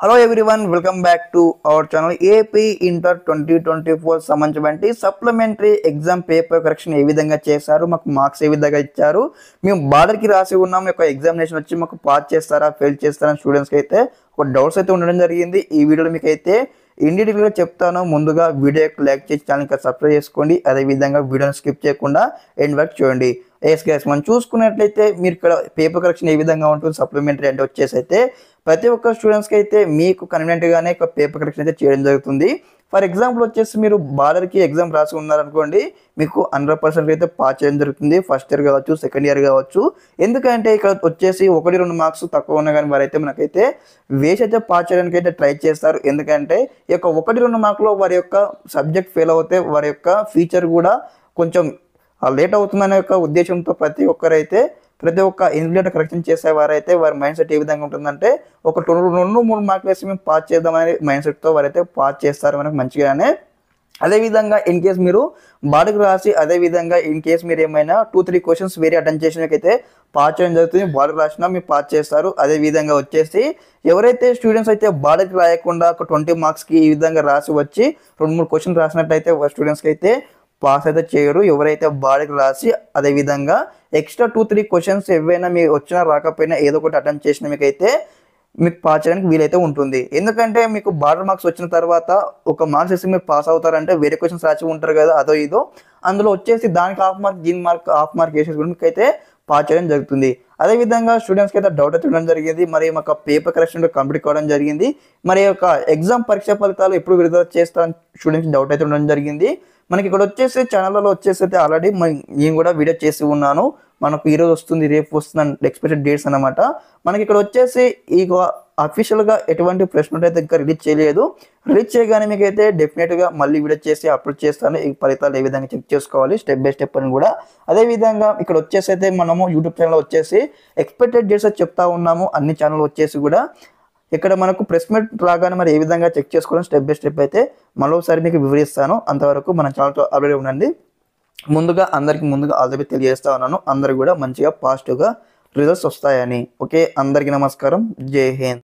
Hello everyone, welcome back to our channel. AP inter 2024 సంబంధించి supplementary exam paper correction ఏ విధంగా చేశారు, మాకు marks ఏ విధంగా ఇచ్చారు, మేము బార్డర్కి రాసి ఉన్నాం, యొక్క ఎగ్జామినేషన్ వచ్చి మాకు పాస్ చేస్తారా ఫెయిల్ చేస్తారా స్టూడెంట్స్కి అయితే ఒక డౌట్స్ అయితే ఉండడం జరిగింది. ఈ వీడియోలో మీకు అయితే ఇన్ డీటెయిల్గా చెప్తాను. ముందుగా వీడియోకి లైక్ చేసి ఛానల్కి సబ్స్క్రైబ్ చేసుకోండి. అదేవిధంగా వీడియోని స్కిప్ చేయకుండా ఎండ్ వరకు చూడండి. గైస్, మనం చూసుకున్నట్లయితే మీరు ఇక్కడ పేపర్ కరెక్షన్ ఏ విధంగా ఉంటుంది సప్లిమెంటరీ అంటే వచ్చేసి అయితే ప్రతి ఒక్క స్టూడెంట్స్కి అయితే మీకు కన్వీనియంట్గానే ఒక పేపర్ కరెక్షన్ అయితే చేయడం జరుగుతుంది. ఫర్ ఎగ్జాంపుల్ వచ్చేసి మీరు బార్డర్కి ఎగ్జామ్ రాసి ఉన్నారనుకోండి, మీకు 100% అయితే పాస్ చేయడం జరుగుతుంది. ఫస్ట్ ఇయర్ కావచ్చు, సెకండ్ ఇయర్ కావచ్చు. ఎందుకంటే ఇక్కడ వచ్చేసి 1-2 మార్క్స్ తక్కువ ఉన్నా కానీ వారైతే మనకైతే వేసి అయితే పాస్ చేయడానికి అయితే ట్రై చేస్తారు. ఎందుకంటే ఈ యొక్క 1-2 మార్కులో వారి యొక్క సబ్జెక్ట్ ఫెయిల్ అవుతే వారి యొక్క ఫ్యూచర్ కూడా కొంచెం లేట్ అవుతుందనే యొక్క ఉద్దేశంతో ప్రతి ఒక్క ఇన్విజిలేటర్ కరెక్షన్ చేసేవారైతే వారి మైండ్ సెట్ ఏ విధంగా ఉంటుందంటే ఒక 2-3 మార్కులు వేసి మేము పాస్ చేద్దామనే మైండ్ సెట్తో వారైతే పాస్ చేస్తారు మనకు మంచిగానే. అదేవిధంగా ఇన్ కేస్ మీరు బార్డర్కి రాసి అదేవిధంగా ఇన్ కేస్ మీరు ఏమైనా 2-3 క్వశ్చన్స్ వేరే అటెండ్ చేసినకైతే పాస్ చేయడం జరుగుతుంది. బార్డర్ రాసినా మీరు పాస్ చేస్తారు. అదేవిధంగా వచ్చేసి ఎవరైతే స్టూడెంట్స్ అయితే బార్డర్కి రాయకుండా ఒక 20 మార్క్స్కి ఈ విధంగా రాసి వచ్చి 2-3 క్వశ్చన్స్ రాసినట్టయితే స్టూడెంట్స్కి అయితే పాస్ అయితే చేయరు. ఎవరైతే బార్డర్కి రాసి అదేవిధంగా ఎక్స్ట్రా 2-3 క్వశ్చన్స్ ఏవైనా మీకు వచ్చినా రాకపోయినా ఏదో ఒకటి అటెంప్ట్ చేసిన మీకు పాస్ చేయడానికి వీలైతే ఉంటుంది. ఎందుకంటే మీకు బార్డర్ మార్క్స్ వచ్చిన తర్వాత ఒక మార్క్స్ వేసి మీరు పాస్ అవుతారంటే వేరే క్వశ్చన్స్ రాసి ఉంటారు కదా, అదో ఇదో అందులో వచ్చేసి దానికి హాఫ్ మార్క్ దీని మార్క్ హాఫ్ మార్క్ వేసేసి కూడా మీకు అయితే పాస్ చేయడం జరుగుతుంది. అదేవిధంగా స్టూడెంట్స్కి అయితే డౌట్ అయితే ఉండడం జరిగింది. మరి మాకు పేపర్ కరెక్షన్ కంప్లీట్ కావడం జరిగింది. మరి యొక్క ఎగ్జామ్ పరీక్ష ఫలితాలు ఎప్పుడు విడుదల చేస్తారని స్టూడెంట్స్ డౌట్ అయితే ఉండడం జరిగింది. మనకి ఇక్కడ వచ్చేసి ఛానల్లో వచ్చేసి అయితే ఆల్రెడీ నేను కూడా వీడియో చేసి ఉన్నాను. మనకు ఈరోజు వస్తుంది, రేపు వస్తుంది ఎక్స్పెక్టెడ్ డేట్స్ అనమాట. మనకి ఇక్కడ వచ్చేసి ఈ అఫీషియల్గా ఎటువంటి ప్రెస్ నోట్ అయితే ఇంకా రిలీజ్ చేయలేదు. రిలీజ్ చేయగానే మీకు అయితే డెఫినెట్గా మళ్ళీ వీడియో చేసి అప్లోడ్ చేస్తాను. ఈ ఫలితాలు ఏ విధంగా చెక్ చేసుకోవాలి స్టెప్ బై స్టెప్ అని కూడా. అదేవిధంగా ఇక్కడ వచ్చేసి అయితే మనము యూట్యూబ్ ఛానల్ వచ్చేసి ఎక్స్పెక్టెడ్ డేట్స్ చెప్తా ఉన్నాము. అన్ని ఛానల్ వచ్చేసి కూడా ఇక్కడ మనకు ప్రెస్ మీట్ రాగానే మరి ఏ విధంగా చెక్ చేసుకోవడం స్టెప్ బై స్టెప్ అయితే మరోసారి మీకు వివరిస్తాను. అంతవరకు మన ఛానల్తో అప్డేట్ ఉండండి. అందరికీ ముందుగా ఆల్ ది బెస్ట్ తెలియజేస్తా ఉన్నాను. అందరు కూడా మంచిగా పాజిటివ్గా రిజల్ట్స్ వస్తాయని. ఓకే, అందరికీ నమస్కారం. జై హింద్.